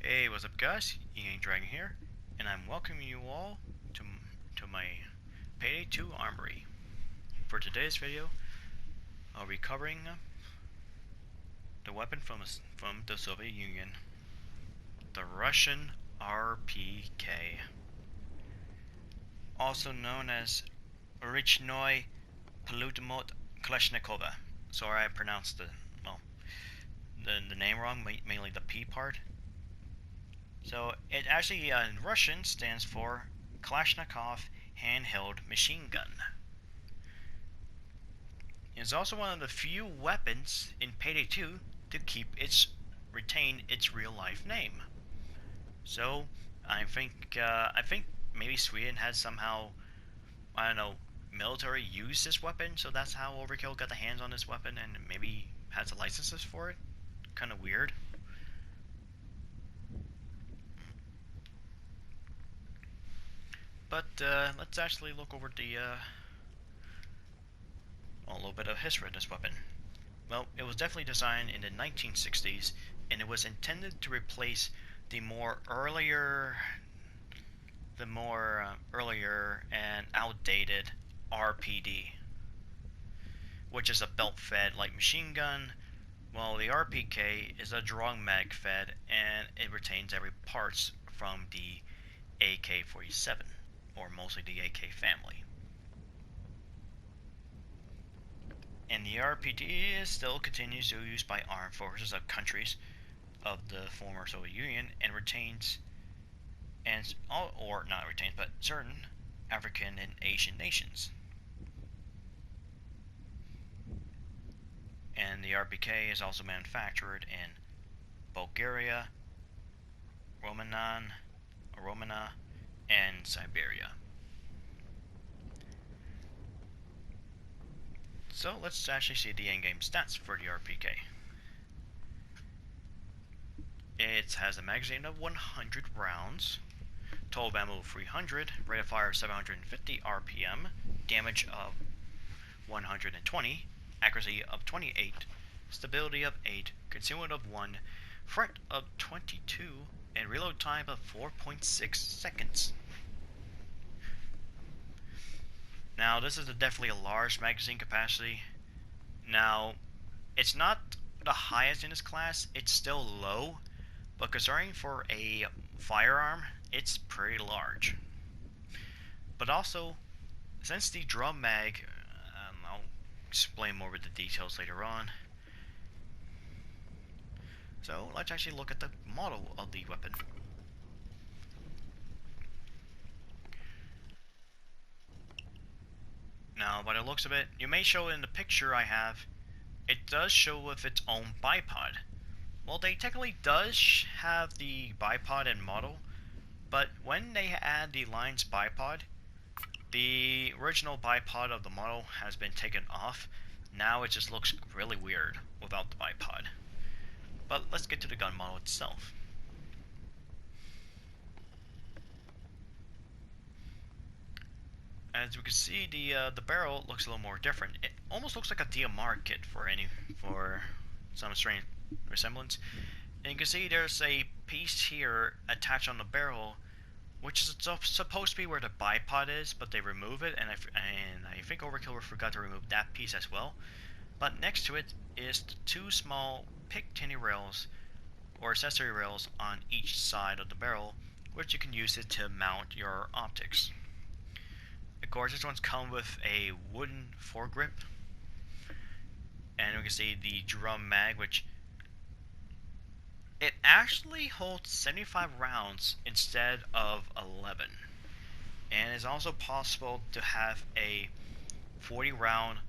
Hey, what's up guys? Ian Dragon here, and I'm welcoming you all to my Payday 2 Armory. For today's video, I'll be covering the weapon from the Soviet Union, the Russian RPK, also known as Richnoi Palutimot Kalashnikova. Sorry I pronounced the name wrong, mainly the P part. So it actually in Russian stands for Kalashnikov handheld machine gun. It's also one of the few weapons in Payday 2 to retain its real life name. So I think maybe Sweden had somehow, I don't know, military use this weapon, so that's how Overkill got the hands on this weapon and maybe has the licenses for it. Kind of weird. But let's actually look over a little bit of history of this weapon. Well, it was definitely designed in the 1960s, and it was intended to replace the more earlier and outdated RPD, which is a belt-fed light machine gun, while the RPK is a drum mag-fed, and it retains every parts from the AK-47. Or mostly the AK family. And the RPD still continues to be used by armed forces of countries of the former Soviet Union and retains, or not retains, but certain African and Asian nations. And the RPK is also manufactured in Bulgaria, Romania, and Siberia. So let's actually see the in-game stats for the RPK. It has a magazine of 100 rounds, total ammo of 300, rate of fire of 750 RPM, damage of 120, accuracy of 28, stability of 8, concealment of 1, threat of 22, and reload time of 4.6 seconds. Now, this is definitely a large magazine capacity. Now, it's not the highest in this class, it's still low, but considering for a firearm, it's pretty large. But also, since the drum mag, I'll explain more with the details later on. So let's actually look at the model of the weapon. Now, by the looks of it, you may show in the picture I have, it does show with its own bipod. Well, they technically does have the bipod and model, but when they add the lines bipod, the original bipod of the model has been taken off. Now it just looks really weird without the bipod. But let's get to the gun model itself. As we can see, the barrel looks a little more different. It almost looks like a DMR kit for some strange resemblance. And you can see there's a piece here attached on the barrel, which is supposed to be where the bipod is, but they remove it, and I think Overkill forgot to remove that piece as well. But next to it is the two small pick-tinny rails, or accessory rails, on each side of the barrel, which you can use it to mount your optics. Of course, these ones come with a wooden foregrip, and we can see the drum mag, which it actually holds 75 rounds instead of 11, and it's also possible to have a 40 round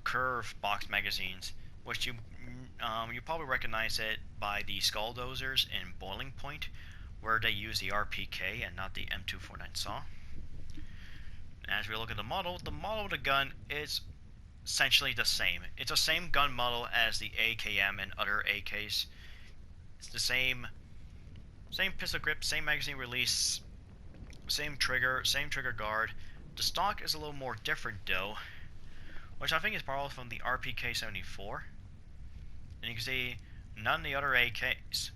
curve box magazines, which you probably recognize it by the skull dozers in Boiling Point, where they use the RPK and not the M249 saw. As we look at the model of the gun is essentially the same. It's the same gun model as the AKM and other AKs. It's the same pistol grip, same magazine release, same trigger guard. The stock is a little more different though, which I think is borrowed from the RPK 74. And you can see none of the other AKs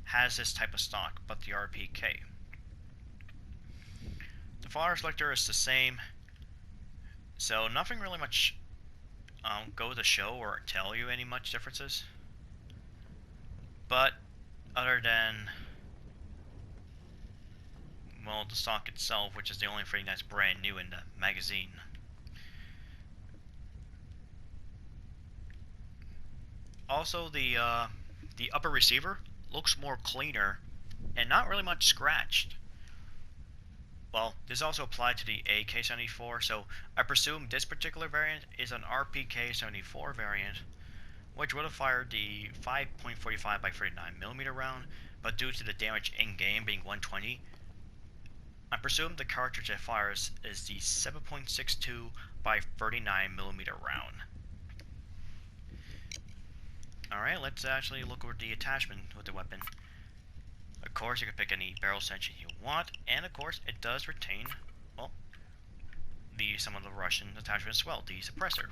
has this type of stock, but the RPK. The fire selector is the same, so nothing really much go to show or tell you any much differences. But other than, well, the stock itself, which is the only thing that's brand new in the magazine. Also, the upper receiver looks more cleaner and not really much scratched. Well, this also applied to the AK-74, so I presume this particular variant is an RPK-74 variant, which would have fired the 5.45 by 39mm round, but due to the damage in-game being 120, I presume the cartridge it fires is the 7.62 by 39mm round. Alright, let's actually look over the attachment with the weapon. Of course, you can pick any barrel extension you want, and of course, it does retain, well, some of the Russian attachments as well, the suppressor.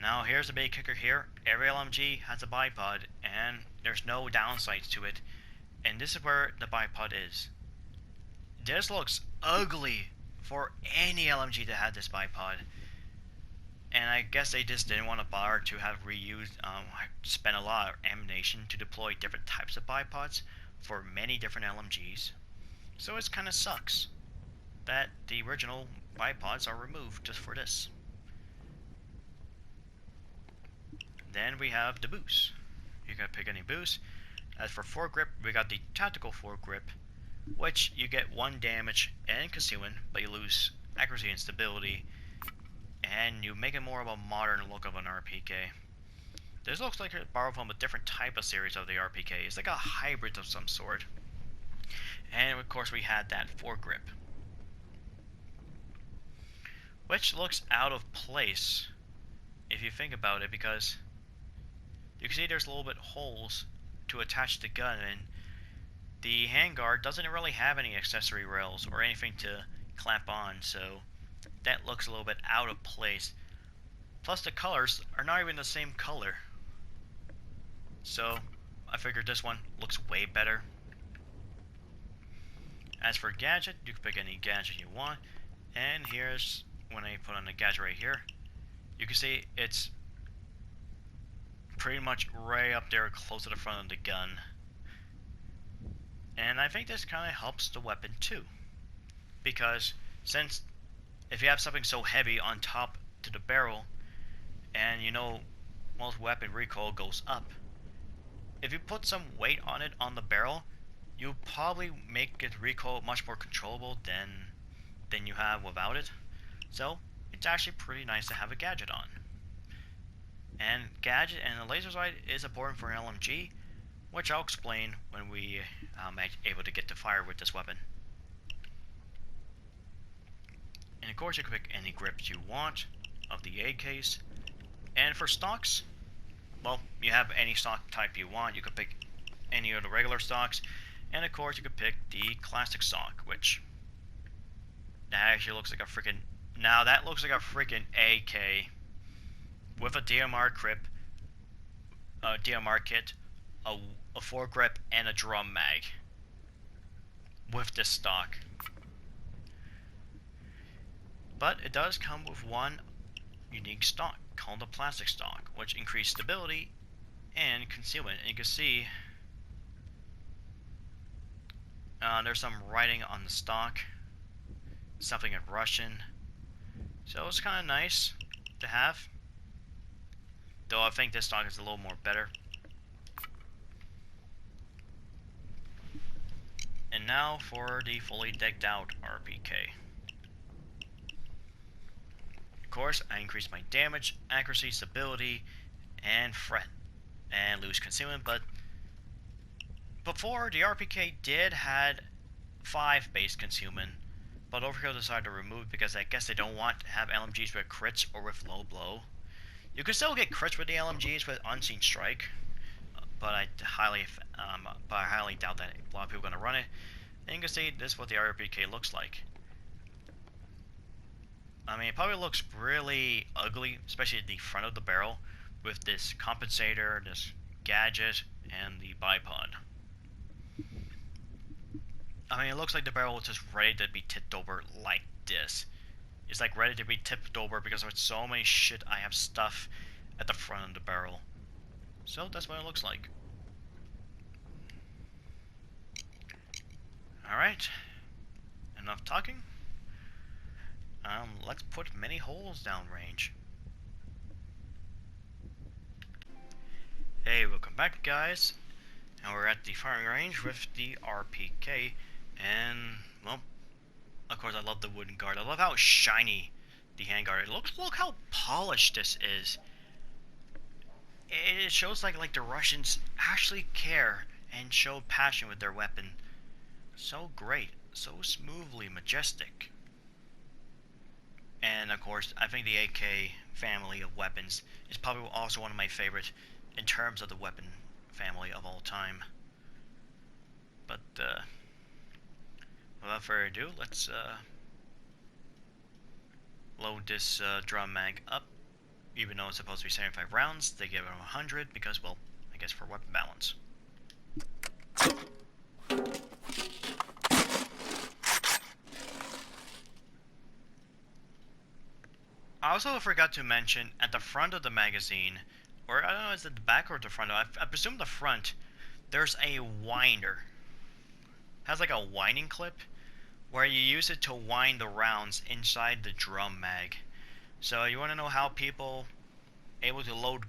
Now, here's the big kicker here. Every LMG has a bipod, and there's no downsides to it, and this is where the bipod is. This looks ugly for any LMG that had this bipod. And I guess they just didn't want to bother to have reused, spend a lot of ammunition to deploy different types of bipods for many different LMGs. So it kind of sucks that the original bipods are removed just for this. Then we have the boost. You can pick any boost. As for foregrip, we got the tactical foregrip, which you get 1 damage and concealment, but you lose accuracy and stability, and you make it more of a modern look of an RPK. This looks like it borrowed from a different type of series of the RPK. It's like a hybrid of some sort. And of course we had that foregrip, which looks out of place if you think about it, because you can see there's a little bit holes to attach the gun, and the handguard doesn't really have any accessory rails or anything to clamp on, so that looks a little bit out of place. Plus the colors are not even the same color. So I figured this one looks way better. As for Gadget, you can pick any gadget you want. And here's, when I put on the gadget right here, you can see it's pretty much right up there close to the front of the gun. And I think this kind of helps the weapon too. Because since if you have something so heavy on top to the barrel, and you know most weapon recoil goes up, if you put some weight on it on the barrel, you'll probably make it recoil much more controllable than you have without it. So it's actually pretty nice to have a gadget on. And gadget and a laser sight is important for an LMG, which I'll explain when we are able to get to fire with this weapon. And of course you can pick any grips you want of the AKs. And for stocks, well, you have any stock type you want. You can pick any of the regular stocks. And of course you can pick the classic stock, which that actually looks like a freaking, now that looks like a freaking AK with a DMR grip, a DMR kit, a foregrip, and a drum mag with this stock. But it does come with one unique stock called the plastic stock, which increases stability and concealment. And you can see there's some writing on the stock, something in Russian, so it's kind of nice to have, though I think this stock is a little more better. And now for the fully decked out RPK. Of course, I increased my damage, accuracy, stability, and threat, and lose concealment, but before, the RPK did had 5 base concealment, but Overkill decided to remove it because I guess they don't want to have LMGs with crits or with low blow. You can still get crits with the LMGs with Unseen Strike, but I highly doubt that a lot of people are going to run it. And you can see this is what the RPK looks like. I mean, it probably looks really ugly, especially at the front of the barrel, with this compensator, this gadget, and the bipod. I mean, it looks like the barrel is just ready to be tipped over like this. It's like ready to be tipped over because of so many shit I have stuff at the front of the barrel. So that's what it looks like. Alright. Enough talking. Let's put many holes downrange. Hey, welcome back, guys. And we're at the firing range with the RPK. And, well, of course I love the wooden guard. I love how shiny the handguard is. Look how polished this is. It shows like the Russians actually care and show passion with their weapon. So great. So smoothly majestic. And of course, I think the AK family of weapons is probably also one of my favorite in terms of the weapon family of all time. But without further ado, let's load this drum mag up. Even though it's supposed to be 75 rounds, they give it 100 because, well, I guess for weapon balance. I also forgot to mention at the front of the magazine, or I don't know, is it the back or the front? I presume the front. There's a winder. It has like a winding clip where you use it to wind the rounds inside the drum mag. So you want to know how people able to load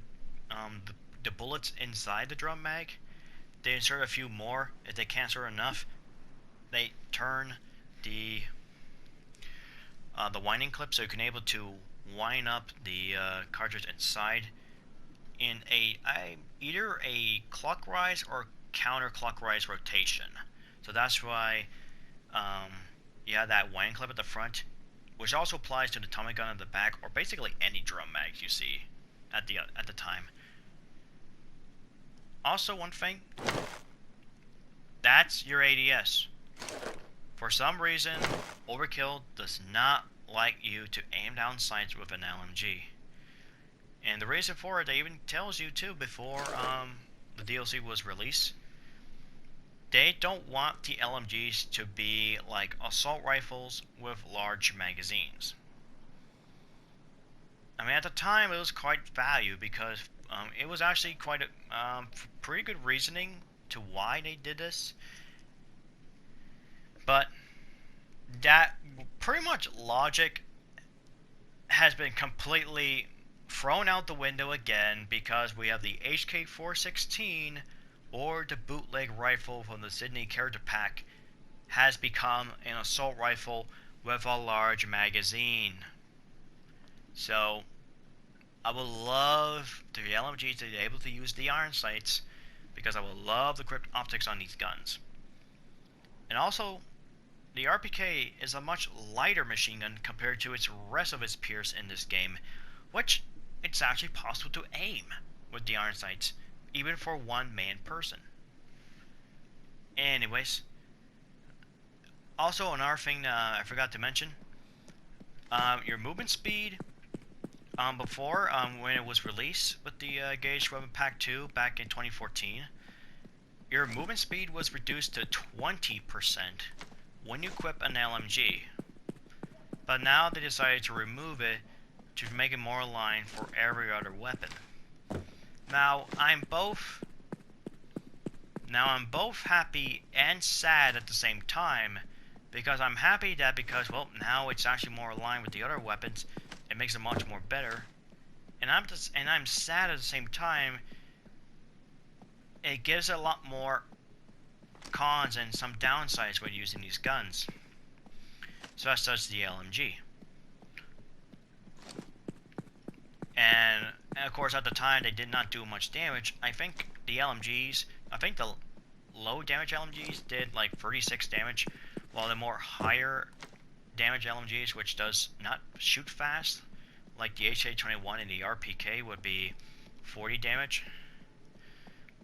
the bullets inside the drum mag? They insert a few more. If they can't insert enough, they turn the winding clip so you can able to wind up the cartridge inside in either a clockwise or counterclockwise rotation. So that's why you have that winding clip at the front, which also applies to the Tommy gun at the back, or basically any drum mags you see at the time. Also, one thing, that's your ADS. For some reason, Overkill does not like you to aim down sights with an LMG. And the reason for it, they even tells you too before the DLC was released. They don't want the LMGs to be like assault rifles with large magazines. I mean, at the time, it was quite valued because it was actually quite a pretty good reasoning to why they did this. But that pretty much logic has been completely thrown out the window again because we have the HK416, or the bootleg rifle from the Sydney character pack, has become an assault rifle with a large magazine. So I would love the LMGs to be able to use the iron sights because I would love the crypt optics on these guns. And also, the RPK is a much lighter machine gun compared to its rest of its peers in this game, which it's actually possible to aim with the iron sights, even for one man person. Anyways, also another thing I forgot to mention, your movement speed. Before, when it was released with the Gauge Weapon Pack 2 back in 2014, your movement speed was reduced to 20% when you equip an LMG. But now they decided to remove it to make it more aligned for every other weapon. Now I'm both happy and sad at the same time, because I'm happy that because now it's actually more aligned with the other weapons. It makes it much more better, and I'm sad at the same time. It gives a lot more cons and some downsides when using these guns. So as such, the LMG. And of course, at the time, they did not do much damage. I think the low damage LMGs did like 36 damage, while the more higher damage LMGs, which does not shoot fast, like the HA-21 and the RPK, would be 40 damage.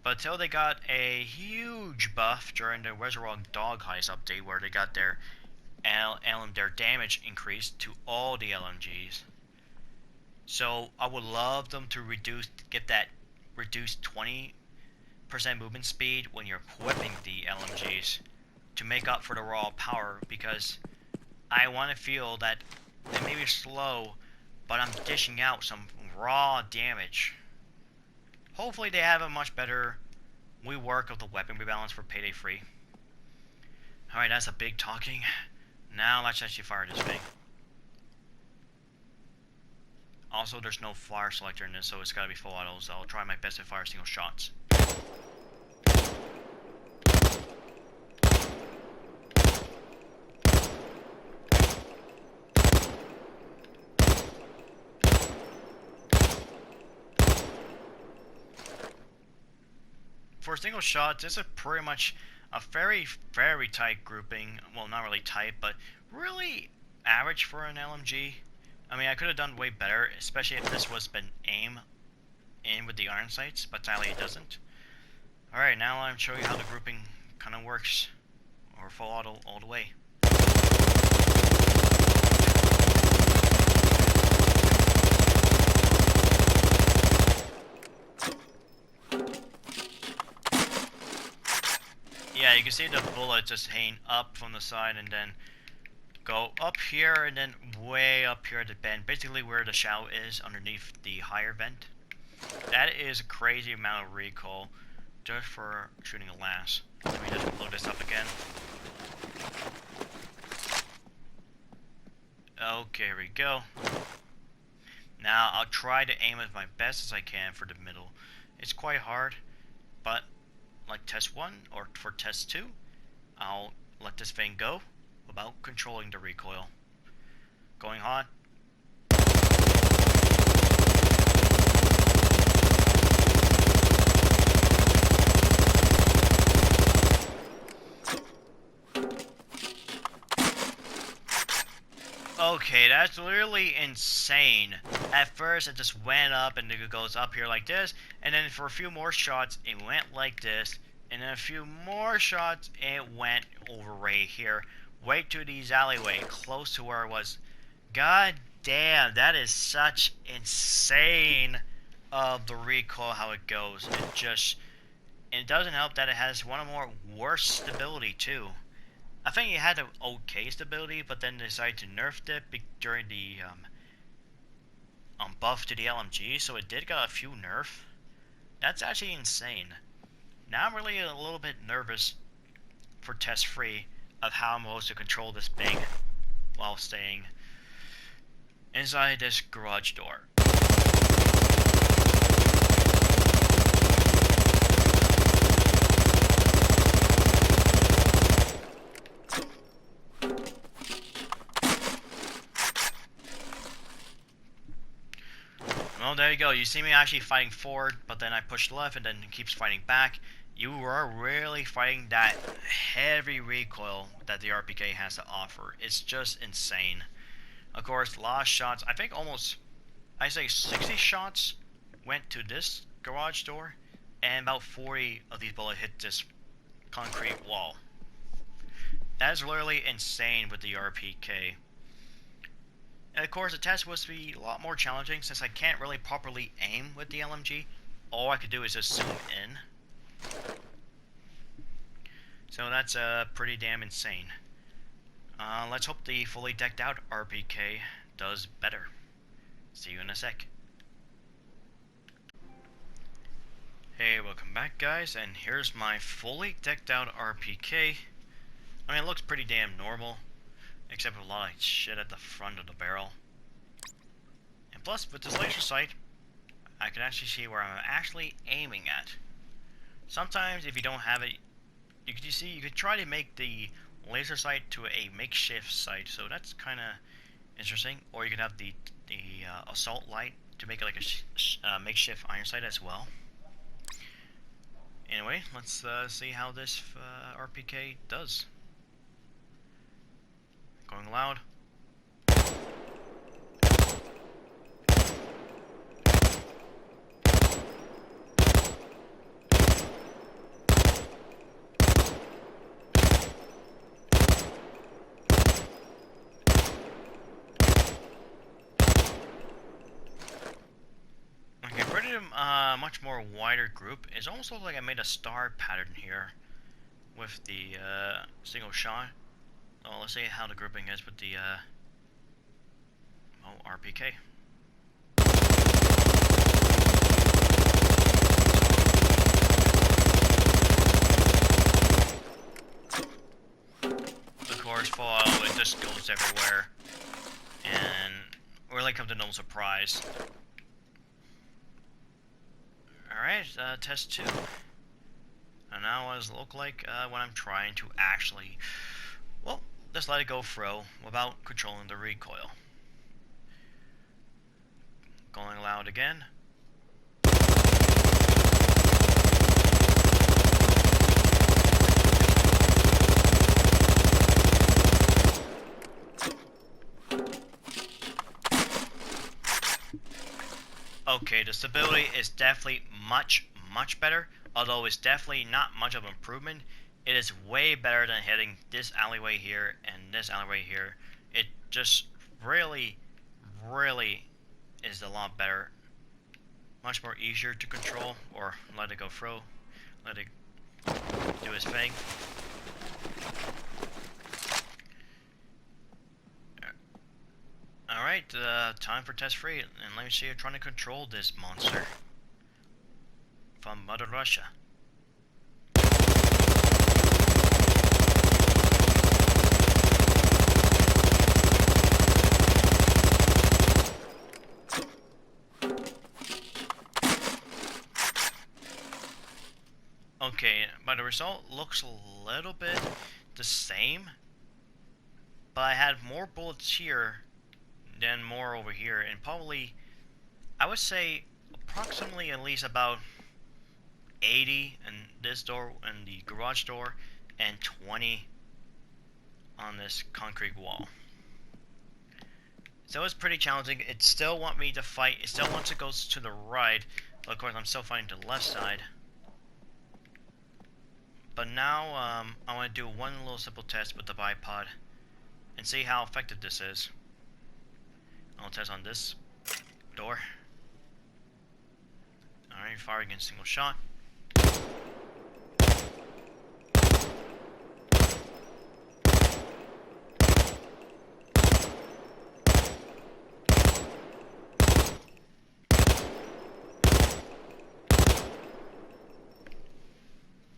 But until they got a huge buff during the Reservoir Dog Heist update, where they got their damage increased to all the LMGs. So I would love them to get that reduced 20% movement speed when you're equipping the LMGs. to make up for the raw power, because I want to feel that it may be slow, but I'm dishing out some raw damage. Hopefully they have a much better rework of the weapon rebalance for Payday 3. Alright, that's a big talking. Now let's actually fire this thing. Also, there's no fire selector in this, so it's gotta be full auto, so I'll try my best to fire single shots. For single shots, this is pretty much a very, very tight grouping. Well, not really tight, but really average for an LMG. I mean, I could have done way better, especially if this was been aim in with the iron sights, but sadly it doesn't. Alright, now I'm showing you how the grouping kind of works, or full auto all the way. Yeah, you can see the bullet just hanging up from the side and then go up here and then way up here at the bend, basically where the shadow is underneath the higher vent. That is a crazy amount of recoil just for shooting a lass. Let me just load this up again. Okay, here we go. Now I'll try to aim as my best as I can for the middle. It's quite hard, but like test 1 or for test 2, I'll let this thing go without controlling the recoil. Going hot. Okay, that's literally insane. At first it just went up and it goes up here like this, and then for a few more shots it went like this, and then a few more shots it went over right here, right to these alleyway, close to where it was. God damn, that is such insane of the recoil how it goes. It doesn't help that it has one of more worst stability too. I think it had an okay stability, but then decided to nerf it during the buff to the LMG, so it did got a few nerf. That's actually insane. Now I'm really a little bit nervous for test 3 of how I'm supposed to control this thing while staying inside this garage door. Well, there you go. You see me actually fighting forward, but then I pushed left and then it keeps fighting back. You are really fighting that heavy recoil that the RPK has to offer. It's just insane. Of course, last shots, I think almost, I say 60 shots went to this garage door, and about 40 of these bullets hit this concrete wall. That is literally insane with the RPK. And of course, the test was to be a lot more challenging since I can't really properly aim with the LMG. All I could do is just zoom in. So that's pretty damn insane. Let's hope the fully decked out RPK does better. See you in a sec. Hey, welcome back guys, and here's my fully decked out RPK. I mean, it looks pretty damn normal, except with a lot of shit at the front of the barrel. And plus, with this laser sight, I can actually see where I'm actually aiming at. Sometimes, if you don't have it, you could try to make the laser sight to a makeshift sight, so that's kind of interesting. Or you could have the assault light to make it like a makeshift iron sight as well. Anyway, let's see how this RPK does. Going loud. Okay, pretty much more wider group. It's almost looks like I made a star pattern here. with the single shot. Well, let's see how the grouping is with the RPK. Of course, Fallout, it just goes everywhere, and really come to no surprise. Alright, test 2. And now what does it look like when I'm trying to actually, well, just let it go through without controlling the recoil. Going loud again. Okay, the stability is definitely much better, although it's definitely not much of an improvement. It is way better than hitting this alleyway here and this alleyway here. It just really is a lot better. Much more easier to control, or let it go through. Let it do its thing. Alright, time for test 3, and let me see you trying to control this monster from Mother Russia. Okay, but the result looks a little bit the same, but I had more bullets here than more over here, and probably, I would say, approximately at least about 80 in this door and the garage door, and 20 on this concrete wall. So it's pretty challenging. It still wants me to fight. It still wants to go to the right, but of course I'm still fighting to the left side. But now I want to do one little simple test with the bipod and see how effective this is. I'll test on this door. Alright, firing in single shot.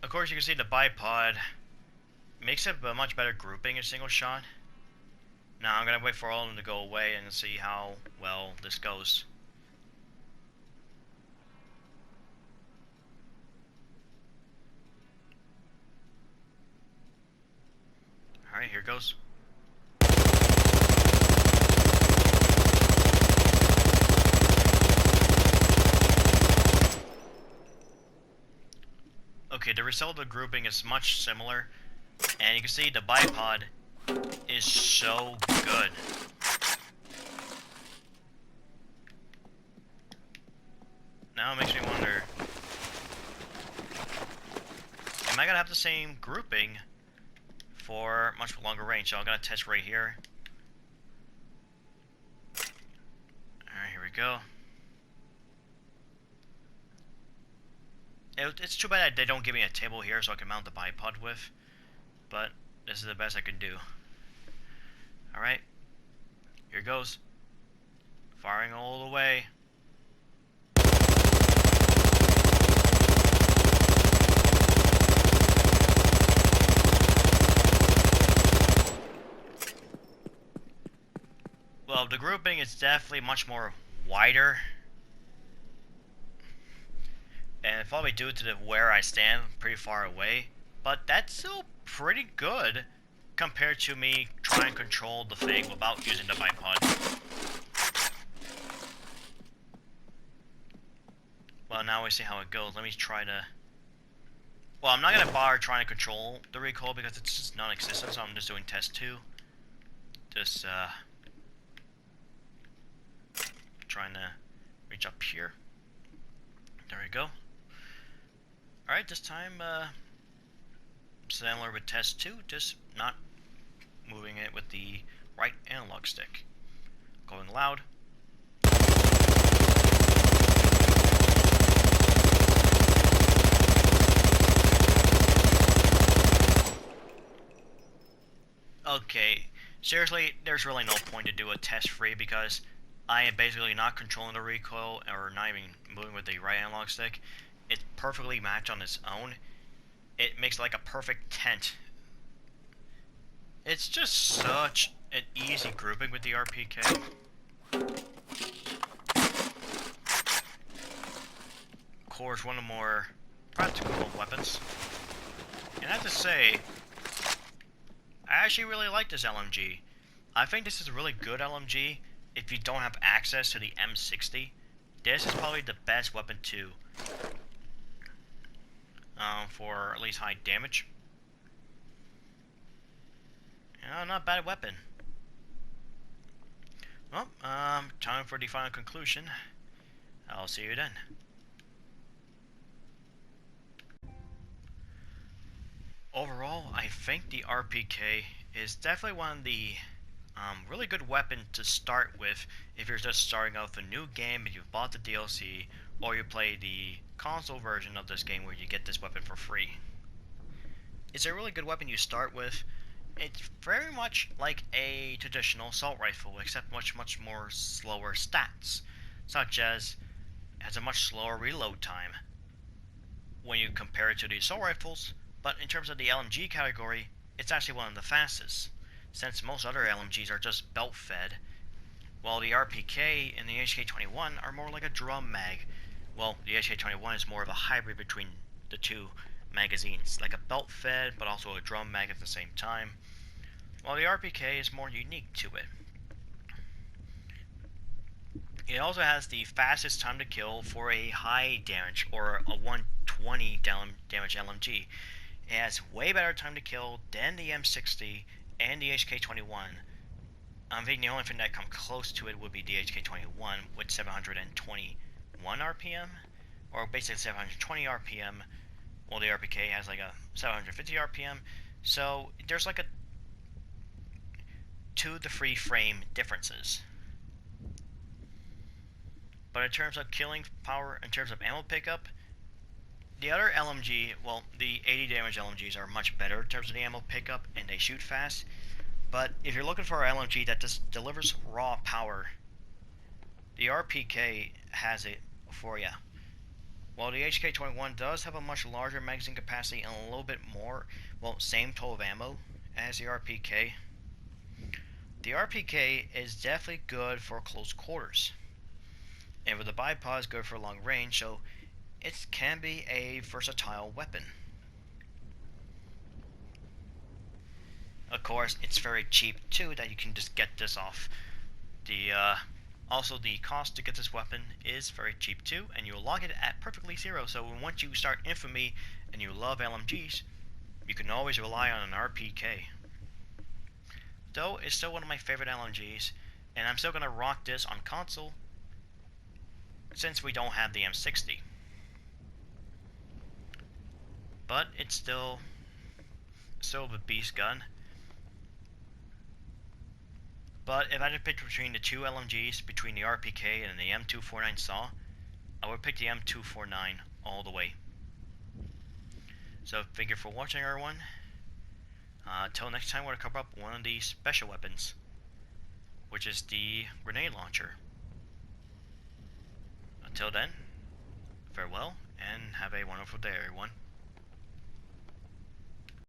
Of course, you can see the bipod makes it a much better grouping in single shot. Now I'm gonna wait for all of them to go away and see how well this goes. Alright, here goes. Okay, the result of the grouping is much similar, and you can see the bipod is so good. Now it makes me wonder, am I gonna have the same grouping for much longer range? So I'm gonna test right here. Alright, here we go. It's too bad they don't give me a table here so I can mount the bipod with, but this is the best I can do. Alright, here goes. Firing all the way. Well, the grouping is definitely much more wider, and it's probably due to where I stand pretty far away, but that's still pretty good compared to me trying to control the thing without using the bipod. Well, now we see how it goes. Let me try to... Well, I'm not going to bother trying to control the recoil because it's just non-existent, so I'm just doing test 2. Just, trying to reach up here. There we go. Alright, this time, similar with test 2, just not moving it with the right analog stick. Going loud. Okay, seriously, there's really no point to do a test free because I am basically not controlling the recoil or not even moving with the right analog stick. It's perfectly matched on its own. It makes like a perfect tent. It's just such an easy grouping with the RPK. Of course, one of the more practical weapons. And I have to say, I actually really like this LMG. I think this is a really good LMG if you don't have access to the M60. This is probably the best weapon too. For at least high damage. Not a bad weapon. Well, time for the final conclusion. I'll see you then. Overall, I think the RPK is definitely one of the really good weapon to start with if you're just starting out with a new game and you've bought the DLC, or you play the console version of this game where you get this weapon for free. It's a really good weapon you start with. It's very much like a traditional assault rifle, except much more slower stats, such as it has a much slower reload time when you compare it to the assault rifles, but in terms of the LMG category, it's actually one of the fastest, since most other LMGs are just belt fed, while the RPK and the HK-21 are more like a drum mag. Well, the HK-21 is more of a hybrid between the two magazines, like a belt fed but also a drum mag at the same time, while the RPK is more unique to it. It also has the fastest time to kill for a high damage or a 120 damage LMG. It has way better time to kill than the M60 and the HK-21. I think the only thing that comes close to it would be the HK-21 with 721 RPM, or basically 720 RPM, while the RPK has like a 750 RPM. So there's like a 2 to 3 frame differences. But in terms of killing power, in terms of ammo pickup, the other LMG, well, the 80 damage LMGs are much better in terms of the ammo pickup, and they shoot fast. But if you're looking for an LMG that just delivers raw power, the RPK has it for you. While the HK-21 does have a much larger magazine capacity and a little bit more, well, same total of ammo as the RPK, the RPK is definitely good for close quarters. And with the Bipod is good for long range, so it can be a versatile weapon. Of course, it's very cheap too, that you can just get this off. Also, the cost to get this weapon is very cheap too, and you'll log it at perfectly zero. So once you start Infamy and you love LMGs, you can always rely on an RPK. Though it's still one of my favorite LMGs, and I'm still gonna rock this on console since we don't have the M60. But it's still a beast gun. But if I had to pick between the two LMGs, between the RPK and the M249 SAW, I would pick the M249 all the way. So thank you for watching, everyone. Till next time, we're going to cover up one of the special weapons, which is the grenade launcher. Until then, farewell, and have a wonderful day, everyone.